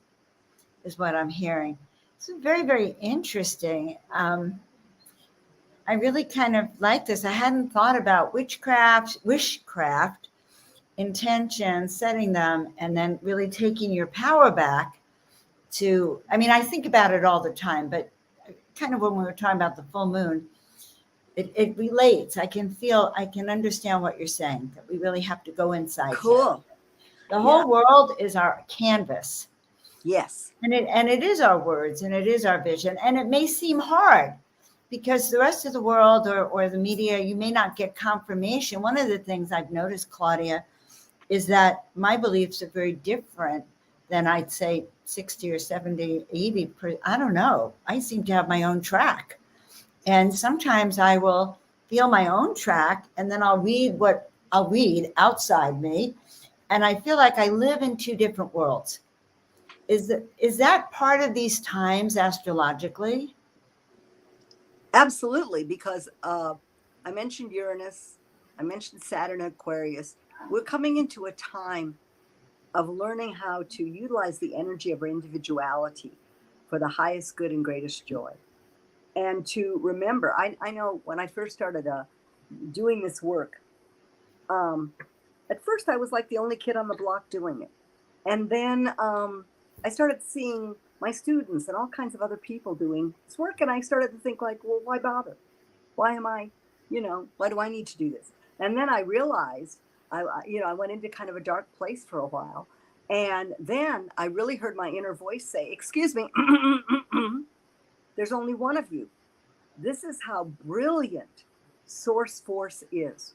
is what I'm hearing. It's very, very interesting. I really kind of like this. I hadn't thought about witchcraft, intention, setting them, and then really taking your power back I think about it all the time, but kind of when we were talking about the full moon, it relates. I can understand what you're saying, that we really have to go inside. Cool. The whole world is our canvas. Yes. And it is our words, and it is our vision. And it may seem hard because the rest of the world or the media, you may not get confirmation. One of the things I've noticed, Claudia, is that my beliefs are very different than I'd say 60 or 70, 80. I don't know. I seem to have my own track. And sometimes I will feel my own track, and then I'll read outside me. And I feel like I live in two different worlds. Is that part of these times astrologically? Absolutely, because I mentioned Uranus, I mentioned Saturn, Aquarius. We're coming into a time of learning how to utilize the energy of our individuality for the highest good and greatest joy. And to remember, I know when I first started doing this work, at first I was like the only kid on the block doing it. And then I started seeing my students and all kinds of other people doing this work. And I started to think like, well, why bother? Why am I, why do I need to do this? And then I realized, I went into kind of a dark place for a while. And then I really heard my inner voice say, excuse me, there's only one of you. This is how brilliant Source Force is.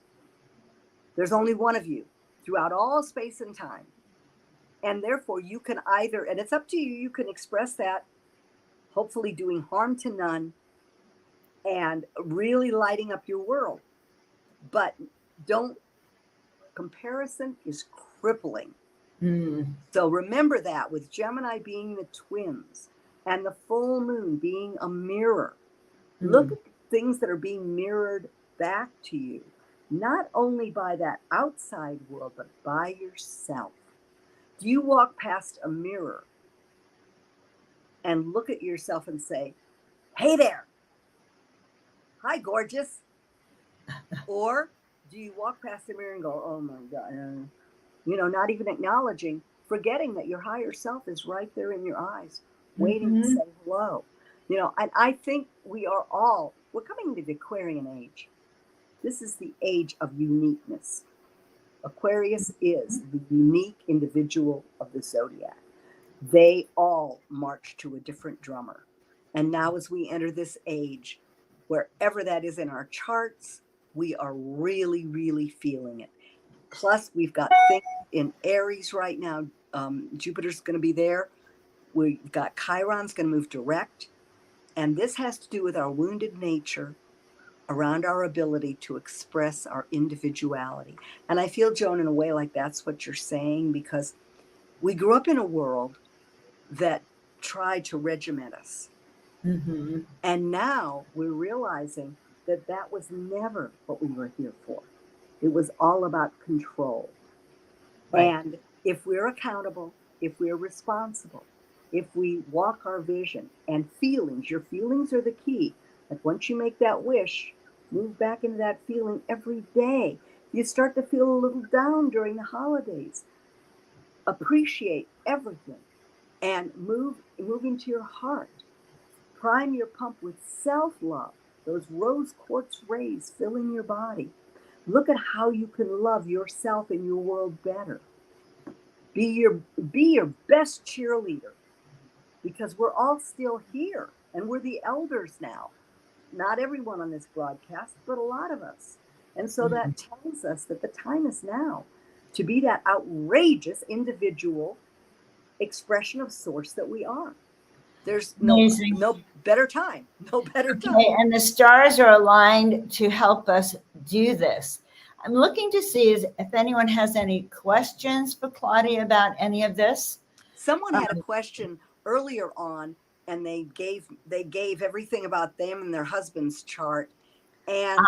There's only one of you throughout all space and time. And therefore you can either, and it's up to you, you can express that, hopefully doing harm to none and really lighting up your world. But comparison is crippling. So remember that with Gemini being the twins and the full moon being a mirror. Look things that are being mirrored back to you, not only by that outside world, but by yourself. Do you walk past a mirror and look at yourself and say, hey there, hi, gorgeous? Or do you walk past the mirror and go, oh my God, not even acknowledging, forgetting that your higher self is right there in your eyes, waiting to say hello? And I think we're coming into the Aquarian age. This is the age of uniqueness. Aquarius is the unique individual of the zodiac. They all march to a different drummer. And now as we enter this age, wherever that is in our charts, we are really, really feeling it. Plus, we've got things in Aries right now. Jupiter's going to be there. We've got Chiron's going to move direct. And this has to do with our wounded nature around our ability to express our individuality. And I feel, Joan, in a way like that's what you're saying, because we grew up in a world that tried to regiment us. Mm-hmm. And now we're realizing that that was never what we were here for. It was all about control. Right. And if we're accountable, if we're responsible, if we walk our vision and feelings, your feelings are the key. Like once you make that wish, move back into that feeling every day. You start to feel a little down during the holidays. Appreciate everything and move into your heart. Prime your pump with self-love, those rose quartz rays filling your body. Look at how you can love yourself and your world better. Be your best cheerleader, because we're all still here and we're the elders now. Not everyone on this broadcast, but a lot of us. And so that tells us that the time is now to be that outrageous individual expression of source that we are. There's no better time. No better time. Okay, and the stars are aligned to help us do this. I'm looking to see if anyone has any questions for Claudia about any of this. Someone had a question earlier on, and they gave everything about them and their husband's chart. And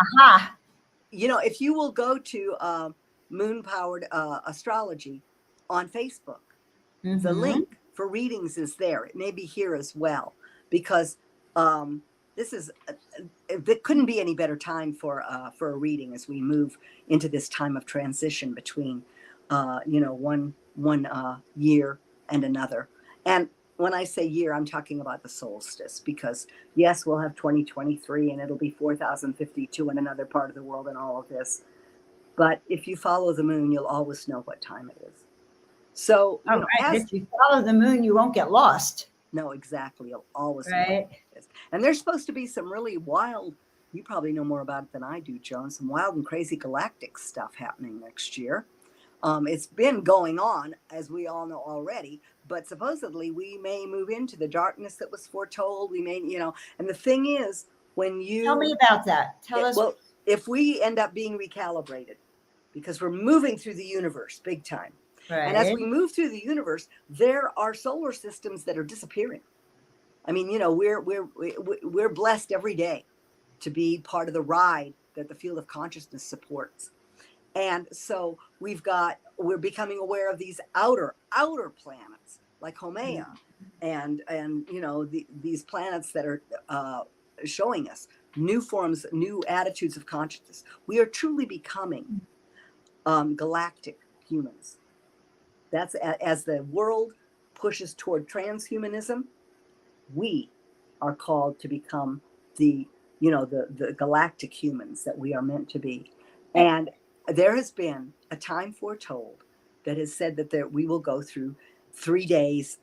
if you will go to Moon Powered Astrology on Facebook, the link for readings is there. It may be here as well, because there couldn't be any better time for a reading as we move into this time of transition between one year and another. And when I say year, I'm talking about the solstice, because yes, we'll have 2023 and it'll be 4052 in another part of the world and all of this. But if you follow the moon, you'll always know what time it is. So, if you follow the moon, you won't get lost. No, exactly. You'll always know what it is. And there's supposed to be some really wild, you probably know more about it than I do, Joan, some wild and crazy galactic stuff happening next year. It's been going on, as we all know already, but supposedly we may move into the darkness that was foretold. We may, and the thing is, when you... Tell me about that. Tell us. Well, if we end up being recalibrated, because we're moving through the universe big time. Right. And as we move through the universe, there are solar systems that are disappearing. I mean, we're blessed every day to be part of the ride that the field of consciousness supports. And so we're becoming aware of these outer planets like Haumea and these planets that are showing us new forms, new attitudes of consciousness. We are truly becoming galactic humans. That's as the world pushes toward transhumanism, we are called to become the galactic humans that we are meant to be. And there has been a time foretold that has said that we will go through 3 days,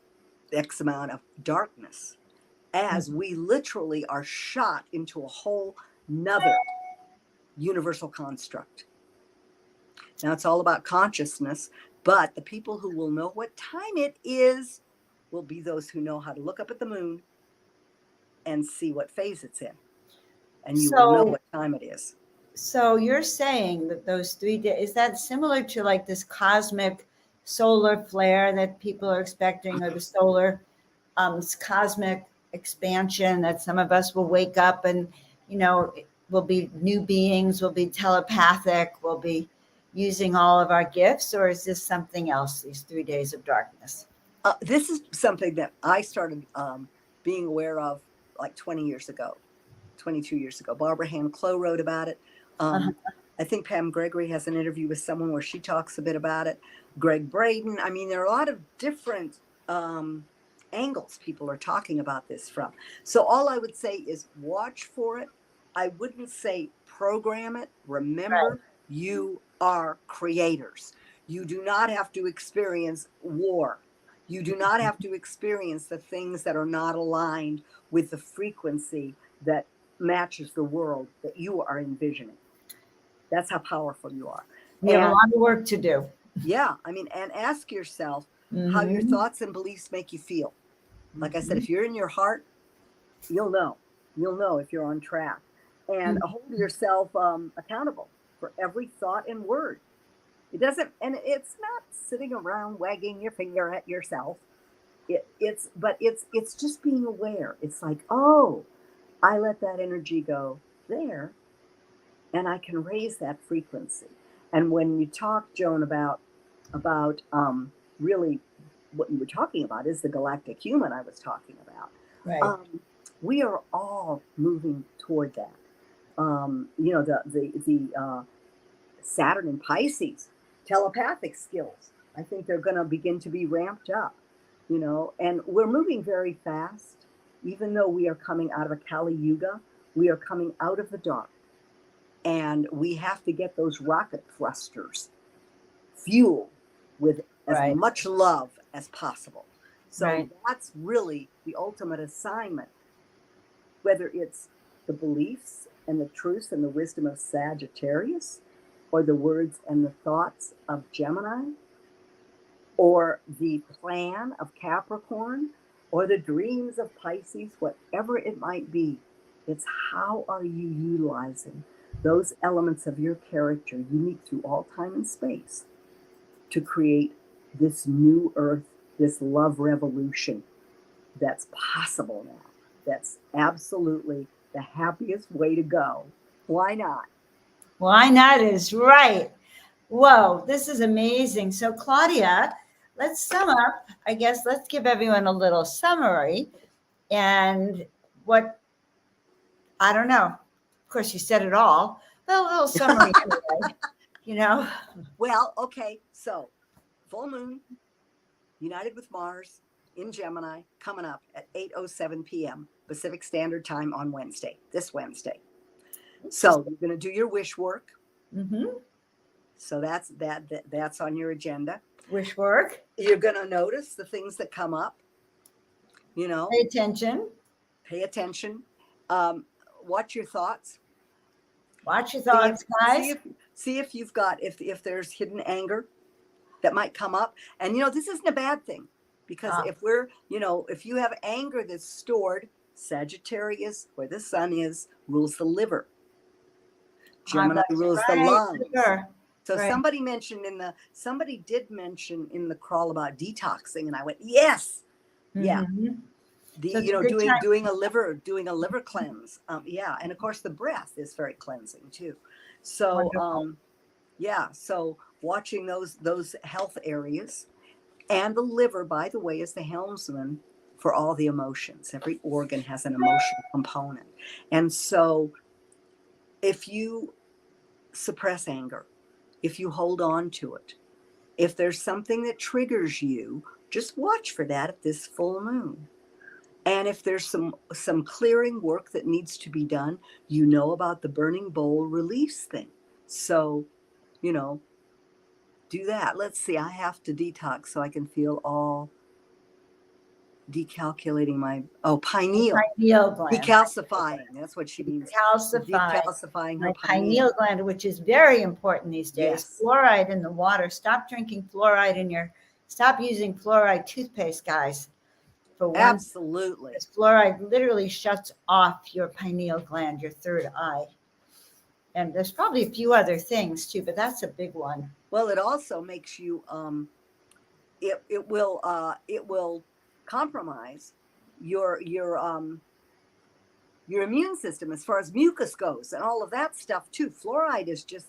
X amount of darkness, as we literally are shot into a whole nother universal construct. Now it's all about consciousness, but the people who will know what time it is will be those who know how to look up at the moon and see what phase it's in. And you will know what time it is. So you're saying that those 3 days, is that similar to like this cosmic solar flare that people are expecting, or the solar cosmic expansion that some of us will wake up and we'll be new beings, we'll be telepathic, we'll be using all of our gifts, or is this something else, these 3 days of darkness? This is something that I started being aware of like 20 years ago, 22 years ago. Barbara Hand-Clough wrote about it. Uh-huh. I think Pam Gregory has an interview with someone where she talks a bit about it. Greg Braden. I mean, there are a lot of different angles people are talking about this from. So all I would say is watch for it. I wouldn't say program it. Remember, you are creators. You do not have to experience war. You do not have to experience the things that are not aligned with the frequency that matches the world that you are envisioning. That's how powerful you are. We have a lot of work to do. Yeah. I mean, and ask yourself how your thoughts and beliefs make you feel. Like I said, if you're in your heart, you'll know if you're on track, and hold yourself accountable for every thought and word. It doesn't, and it's not sitting around wagging your finger at yourself. It's just being aware. It's like, oh, I let that energy go there, and I can raise that frequency. And when you talk, Joan, about really what you were talking about is the galactic human I was talking about. Right. We are all moving toward that. The Saturn and Pisces, telepathic skills, I think they're going to begin to be ramped up, and we're moving very fast. Even though we are coming out of a Kali Yuga, we are coming out of the dark, and we have to get those rocket thrusters fueled with as much love as possible. So that's really the ultimate assignment, whether it's the beliefs and the truths and the wisdom of Sagittarius, or the words and the thoughts of Gemini, or the plan of Capricorn, or the dreams of Pisces, whatever it might be. It's how are you utilizing those elements of your character, unique through all time and space, to create this new earth, this love revolution that's possible now. That's absolutely the happiest way to go. Why not? Why not is right. Whoa, this is amazing. So, Claudia, let's sum up. I guess let's give everyone a little summary. And I don't know. Of course, you said it all. But a little summary anyway, Well, okay. So, full moon, united with Mars in Gemini, coming up at 8:07 p.m. Pacific Standard Time on Wednesday, this Wednesday. So you're going to do your wish work. So that's on your agenda. Wish work. You're going to notice the things that come up. Pay attention. Pay attention. Watch your thoughts. Watch your thoughts, guys. See if you've got if there's hidden anger that might come up. And this isn't a bad thing, because if you have anger that's stored, Sagittarius, where the sun is, rules the liver. Gemini rules the lungs. Sure. So somebody did mention in the crawl about detoxing, and I went, yes. Yeah. Doing a liver cleanse. And of course the breath is very cleansing too. So so watching those health areas. And the liver, by the way, is the helmsman for all the emotions. Every organ has an emotional component. And so if you suppress anger, if you hold on to it, if there's something that triggers you, just watch for that at this full moon. And if there's some clearing work that needs to be done, about the burning bowl release thing. So, do that. Let's see, I have to detox so I can feel all decalculating my pineal gland. Decalcifying. That's what she means. Decalcifying my pineal gland, which is very important these days. Yes. Fluoride in the water. Stop drinking fluoride stop using fluoride toothpaste, guys. Absolutely. Because fluoride literally shuts off your pineal gland, your third eye. And there's probably a few other things too, but that's a big one. Well, it also makes you it will compromise your your immune system as far as mucus goes and all of that stuff too. Fluoride is just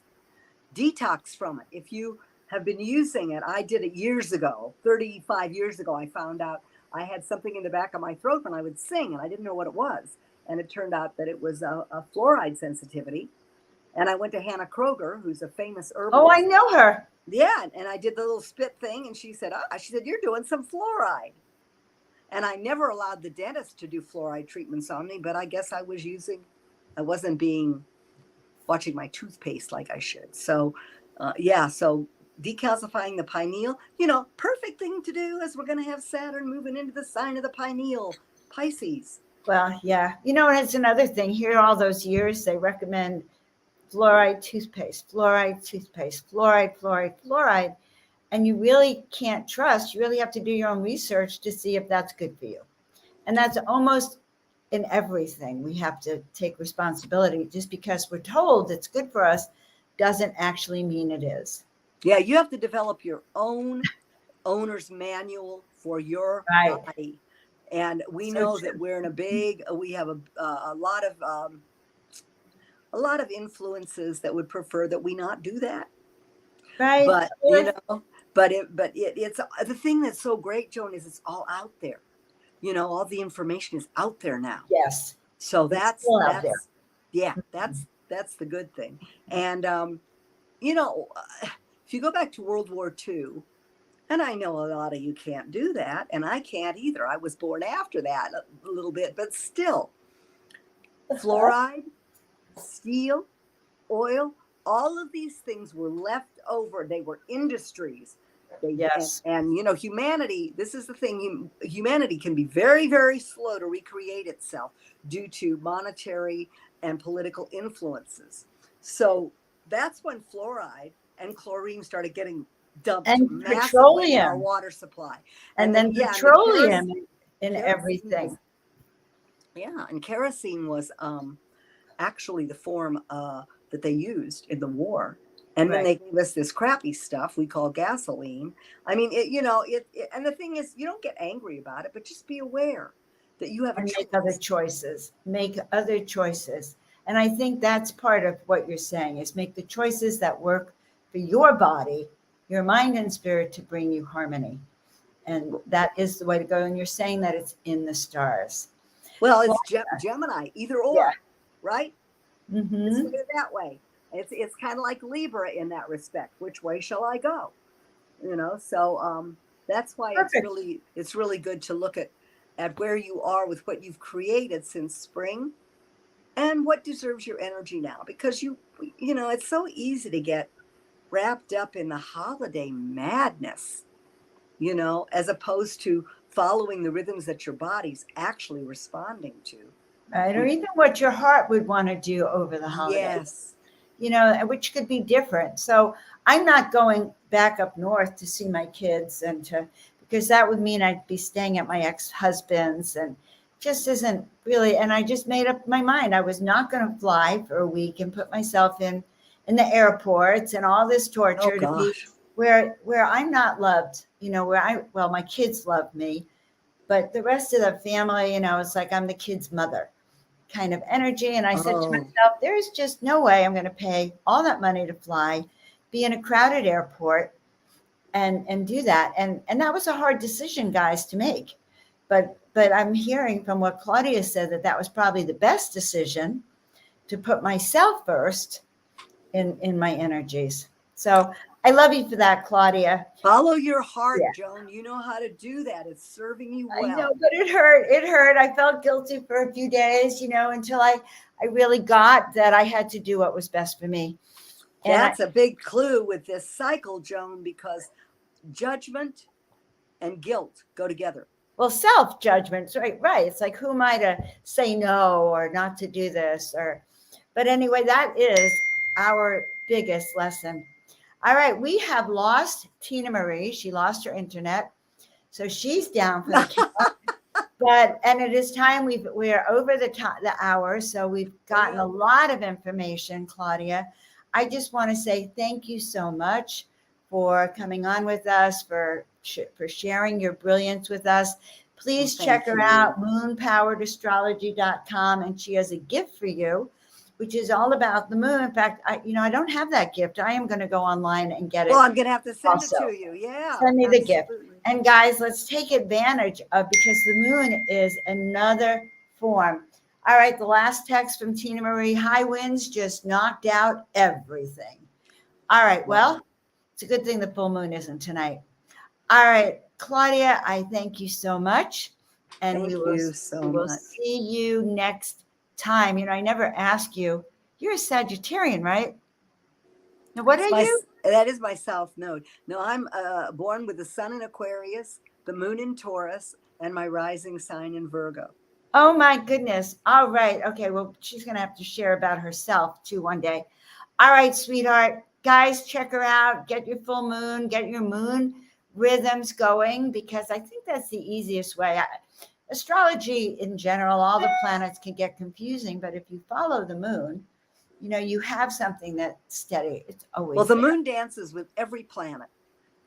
detox from it. If you have been using it, I did it years ago, 35 years ago, I found out I had something in the back of my throat when I would sing and I didn't know what it was. And it turned out that it was a fluoride sensitivity. And I went to Hannah Kroger, who's a famous herbalist. Oh, I know her. Yeah. And I did the little spit thing. And she said, you're doing some fluoride. And I never allowed the dentist to do fluoride treatments on me, but I guess I wasn't watching my toothpaste like I should. So, so decalcifying the pineal, perfect thing to do as we're going to have Saturn moving into the sign of the pineal, Pisces. Well, yeah. And it's another thing. Here all those years, they recommend fluoride toothpaste, fluoride. And you really can't trust. You really have to do your own research to see if that's good for you. And that's almost in everything. We have to take responsibility. Just because we're told it's good for us doesn't actually mean it is. Yeah, you have to develop your own owner's manual for your body. And we know that we're in we have a lot of influences that would prefer that we not do that. Right. But it's the thing that's so great, Joan, is it's all out there. All the information is out there now. Yes. So that's out there. Yeah, that's the good thing. And if you go back to World War II, and I know a lot of you can't do that, and I can't either. I was born after that a little bit, but still, fluoride, steel, oil, all of these things were left over. They were industries. Yes. And humanity, this is the thing, humanity can be very, very slow to recreate itself due to monetary and political influences. So that's when fluoride and chlorine started getting dumped and massively in our water supply. And then petroleum in everything. And kerosene was actually the form that they used in the war. And then they gave us this crappy stuff we call gasoline. I mean, and the thing is, you don't get angry about it, but just be aware that you have a choice. Make other choices. And I think that's part of what you're saying is make the choices that work for your body, your mind and spirit to bring you harmony. And that is the way to go. And you're saying that it's in the stars. Well, it's Gemini, either or, right? Mm-hmm. Let's look at it that way. It's kind of like Libra in that respect. Which way shall I go? So that's why it's really good to look at where you are with what you've created since spring and what deserves your energy now. Because it's so easy to get wrapped up in the holiday madness, as opposed to following the rhythms that your body's actually responding to. Right. Or even what your heart would want to do over the holidays. Yes. Which could be different. So I'm not going back up north to see my kids because that would mean I'd be staying at my ex-husband's and just isn't really. And I just made up my mind. I was not going to fly for a week and put myself in the airports and all this torture to be where I'm not loved, my kids love me, but the rest of the family, it's like I'm the kid's mother kind of energy. And I said to myself, there's just no way I'm going to pay all that money to fly, be in a crowded airport and do that. And that was a hard decision, guys, to make. But I'm hearing from what Claudia said that was probably the best decision to put myself first in my energies. So I love you for that, Claudia. Follow your heart, Joan. You know how to do that. It's serving you well. I know, but it hurt. I felt guilty for a few days, until I really got that I had to do what was best for me. And that's a big clue with this cycle, Joan, because judgment and guilt go together. Well, self-judgment, right. It's like, who am I to say no or not to do this? But anyway, that is our biggest lesson. All right, we have lost Tina Marie. She lost her internet, so she's down for the count. And it is time. We're over the hour, so we've gotten a lot of information, Claudia. I just want to say thank you so much for coming on with us, for sharing your brilliance with us. Please Well, check thank her you. out, moonpoweredastrology.com, and she has a gift for you, which is all about the moon. In fact, I don't have that gift. I am going to go online and get it. Well, I'm going to have to send also. it to you. Yeah. Send me the gift. Absolutely. And guys, let's take advantage of, because the moon is another form. All right, the last text from Tina Marie: high winds just knocked out everything. All right, well, it's a good thing the full moon isn't tonight. All right, Claudia, I thank you so much. And Thank we will you so much. see you next time. I never ask you. You're a Sagittarian, right? Now, what are you? That is my south node. No, I'm born with the sun in Aquarius, the moon in Taurus, and my rising sign in Virgo. Oh my goodness. All right. Okay. Well, she's going to have to share about herself too one day. All right, sweetheart. Guys, check her out. Get your full moon, get your moon rhythms going, because I think that's the easiest way. Astrology in general, all the planets can get confusing, but if you follow the moon, you have something that's steady. It's always Well, the there. moon dances with every planet.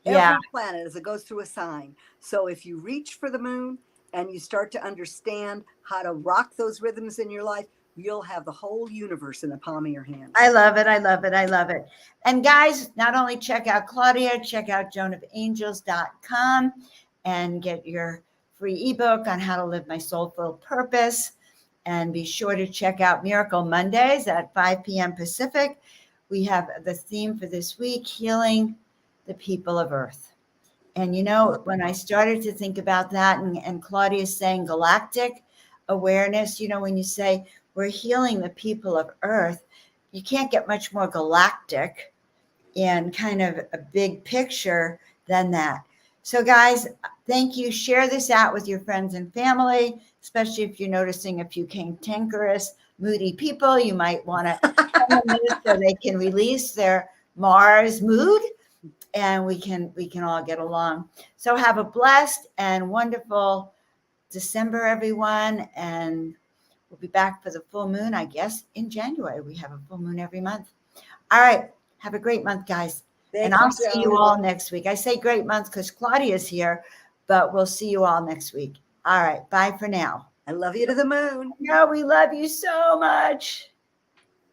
Yeah. Every planet as it goes through a sign. So if you reach for the moon and you start to understand how to rock those rhythms in your life, you'll have the whole universe in the palm of your hand. I love it. I love it. I love it. And guys, not only check out Claudia, check out joanofangels.com and get your free ebook on how to live my soulful purpose. And be sure to check out Miracle Mondays at 5 p.m. Pacific. We have the theme for this week: healing the people of Earth. And when I started to think about that, and Claudia is saying galactic awareness, when you say we're healing the people of Earth, you can't get much more galactic and kind of a big picture than that. So guys, thank you. Share this out with your friends and family, especially if you're noticing a few cantankerous, moody people. You might want to tell them this so they can release their Mars mood, and we can all get along. So have a blessed and wonderful December, everyone. And we'll be back for the full moon, I guess, in January. We have a full moon every month. All right. Have a great month, guys. And I'll see you all next week. I say great month because Claudia's here, but we'll see you all next week. All right. Bye for now. I love you to the moon. No, we love you so much.